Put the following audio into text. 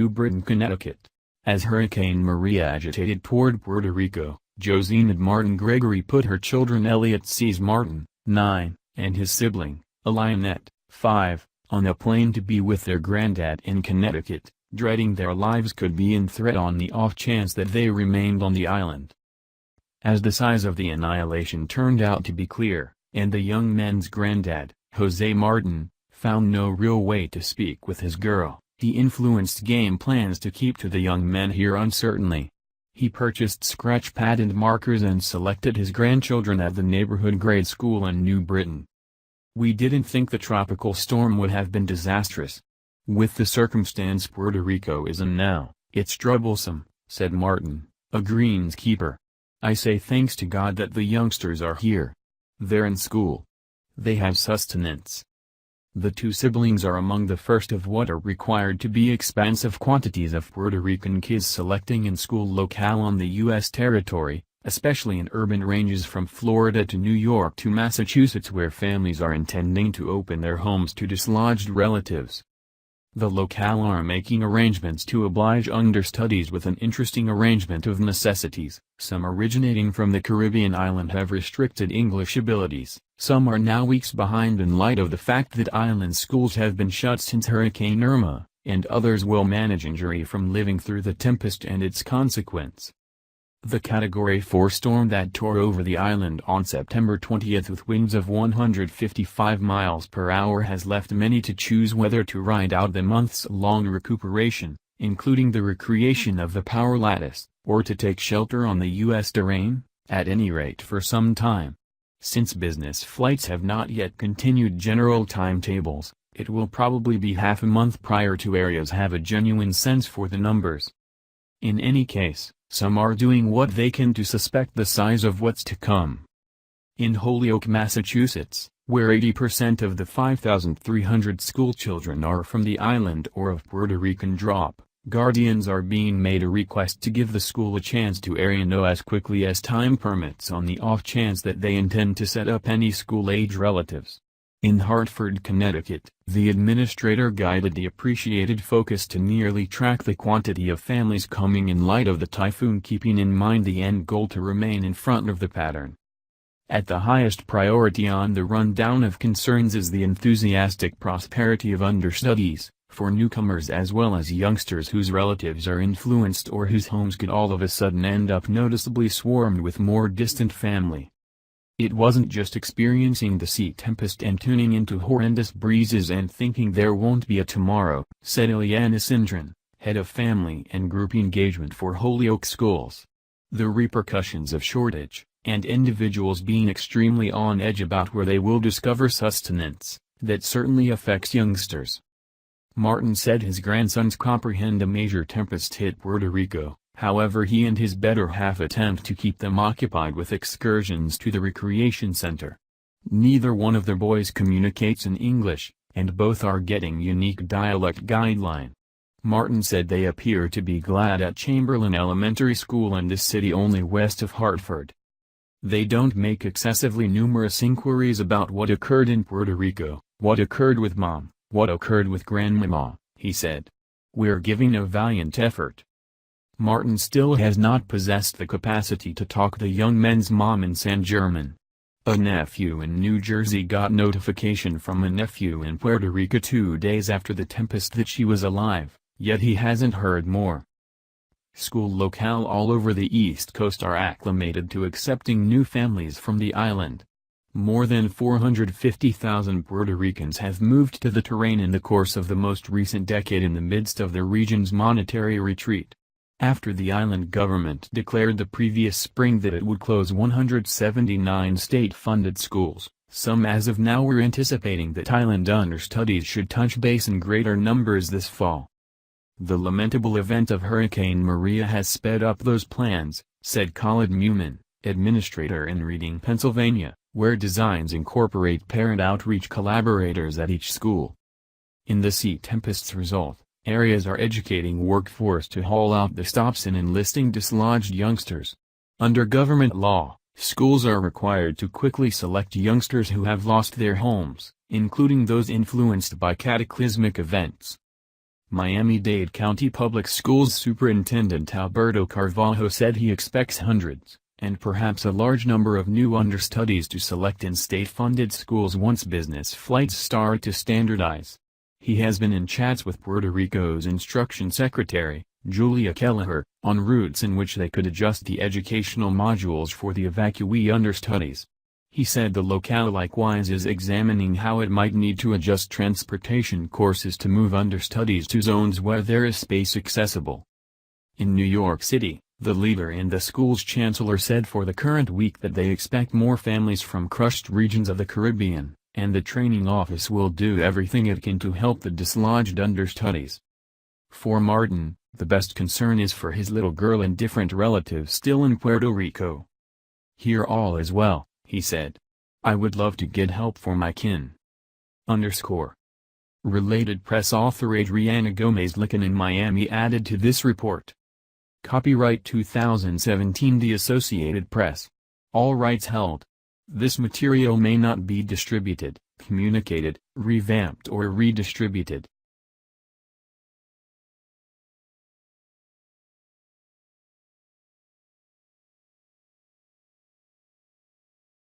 New Britain, Connecticut. As Hurricane Maria agitated toward Puerto Rico, Joseenid Martin Gregory put her children Eliot Saez Martin, 9, and his sibling, Elionet, 5, on a plane to be with their granddad in Connecticut, dreading their lives could be in threat on the off chance that they remained on the island. As the size of the annihilation turned out to be clear, and the young men's granddad, Jose Martin, found no real way to speak with his girl, he influenced game plans to keep to the young men here uncertainly. He purchased scratch pad and markers and selected his grandchildren at the neighborhood grade school in New Britain. "We didn't think the tropical storm would have been disastrous. With the circumstance Puerto Rico is in now, it's troublesome," said Martin, a greenskeeper. "I say thanks to God that the youngsters are here. They're in school. They have sustenance." The two siblings are among the first of what are required to be expansive quantities of Puerto Rican kids selecting in school locale on the U.S. territory, especially in urban ranges from Florida to New York to Massachusetts, where families are intending to open their homes to dislodged relatives. The locale are making arrangements to oblige understudies with an interesting arrangement of necessities. Some originating from the Caribbean island have restricted English abilities. Some are now weeks behind in light of the fact that island schools have been shut since Hurricane Irma, and others will manage injury from living through the tempest and its consequence. The Category 4 storm that tore over the island on September 20 with winds of 155 miles per hour has left many to choose whether to ride out the months-long recuperation, including the recreation of the power lattice, or to take shelter on the U.S. terrain, at any rate for some time. Since business flights have not yet continued general timetables, it will probably be half a month prior to areas have a genuine sense for the numbers. In any case, some are doing what they can to suspect the size of what's to come. In Holyoke, Massachusetts, where 80% of the 5,300 schoolchildren are from the island or of Puerto Rican drop, guardians are being made a request to give the school a chance to know as quickly as time permits on the off chance that they intend to set up any school-age relatives. In Hartford, Connecticut, the administrator guided the appreciated focus to nearly track the quantity of families coming in light of the typhoon, keeping in mind the end goal to remain in front of the pattern. At the highest priority on the rundown of concerns is the enthusiastic prosperity of understudies, for newcomers as well as youngsters whose relatives are influenced or whose homes could all of a sudden end up noticeably swarmed with more distant family. It wasn't just experiencing the sea tempest and tuning into horrendous breezes and thinking there won't be a tomorrow, said Eliot Martin, head of family and group engagement for Holyoke schools. The repercussions of shortage, and individuals being extremely on edge about where they will discover sustenance, that certainly affects youngsters. Martin said his grandsons comprehend a major tempest hit Puerto Rico. However, he and his better half attempt to keep them occupied with excursions to the recreation center. Neither one of their boys communicates in English, and both are getting unique dialect guideline. Martin said they appear to be glad at Chamberlain Elementary School in this city only west of Hartford. They don't make excessively numerous inquiries about what occurred in Puerto Rico, what occurred with Mom, what occurred with Grandmama, he said. We're giving a valiant effort. Martin still has not possessed the capacity to talk the young men's mom in San German. A nephew in New Jersey got notification from a nephew in Puerto Rico 2 days after the tempest that she was alive, yet he hasn't heard more. School locale all over the East Coast are acclimated to accepting new families from the island. More than 450,000 Puerto Ricans have moved to the terrain in the course of the most recent decade in the midst of the region's monetary retreat. After the island government declared the previous spring that it would close 179 state-funded schools, some as of now were anticipating that island understudies should touch base in greater numbers this fall. The lamentable event of Hurricane Maria has sped up those plans, said Khalid Mumin, administrator in Reading, Pennsylvania, where designs incorporate parent outreach collaborators at each school. In the sea tempest's result, areas are educating workforce to haul out the stops in enlisting dislodged youngsters. Under government law, schools are required to quickly select youngsters who have lost their homes, including those influenced by cataclysmic events. Miami-Dade County Public Schools Superintendent Alberto Carvalho said he expects hundreds, and perhaps a large number of new understudies to select in state-funded schools once business flights start to standardize. He has been in chats with Puerto Rico's Instruction Secretary, Julia Kelleher, on routes in which they could adjust the educational modules for the evacuee understudies. He said the locale likewise is examining how it might need to adjust transportation courses to move understudies to zones where there is space accessible. In New York City, the leader and the school's chancellor said for the current week that they expect more families from crushed regions of the Caribbean, and the training office will do everything it can to help the dislodged understudies. For Martin, the best concern is for his little girl and different relatives still in Puerto Rico. "Here all is well," he said. "I would love to get help for my kin." Related press author Adriana Gomez-Lican in Miami added to this report. Copyright 2017 The Associated Press. All rights held. This material may not be distributed, communicated, revamped or redistributed.